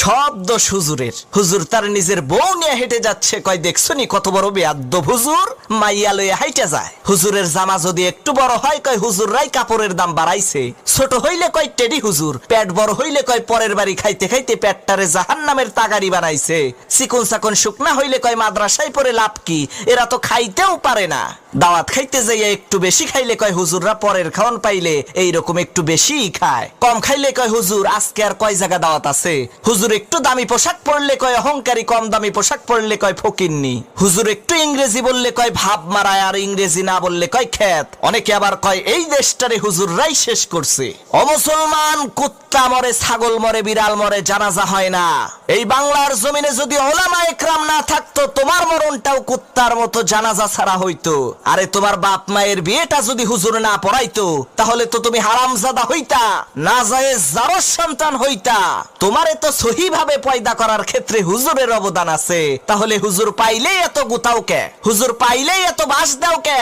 সব দোষ হুজুরের। হুজুর তার নিজের বউ নিয়ে হেঁটে যাচ্ছে, কয় দেখছো নি কত বড় বেয়াদ্দব হুজুর, মাইয়া লইয়া হাইটা যায়। হুজুরের জামা যদি একটু বড় হয়, কয় হুজুররাই কাপড়ের দাম বাড়াইছে। ছোট হইলে কয় টেডি হুজুর, পেট বড় হইলে কয় পরের বাড়ি খাইতে খাইতে পেটটারে জাহান্নামের তাগারি বানাইছে। চিকন চাকন শুকনা হইলে কয় মাদ্রাসায় পড়ে লাভ কি, এরা তো খাইতেও পারে না। দাওয়াত খাইতে যাইয়া একটু বেশি খাইলে কয় হুজুররা পরের খাওয়ান পাইলে এইরকম একটু বেশিই খায়। কম খাইলে কয় হুজুর আজকে আর কয় জায়গা দাওয়াত আছে। হুজুর একটু দামি পোশাক পরলে কয় অহংকারী, কম দামি পোশাক পরলে কয় ফকিন্নি। হুজুর একটু ইংরেজি বললে কয় ভাব মারায়, আর ইংরেজি না বললে কয় খ্যাত। অনেকে আবার কয় এই দেশটারে হুজুররাই শেষ করছে। অমুসলমান, কুত্তা মরে, ছাগল মরে, বিড়াল মরে, জানাজা হয় না। এই বাংলার জমিনে যদি ওলামা একরাম না থাকতো, তোমার মরণটাও কুত্তার মতো জানাজা ছাড়া হইতো। আরে তোমার বাপ মায়ের বিয়েটা যদি হুজুর না পড়াইতো, তাহলে তো তুমি হারামজাদা হইতা, নাজায়েজ জারজ সন্তান হইতা। তোমারে তো সহি ভাবে পয়দা করার ক্ষেত্রে হুজুরের অবদান আছে। তাহলে হুজুর পাইলেই এত গুতাও কে? হুজুর পাইলেই এত বাস দাও কে?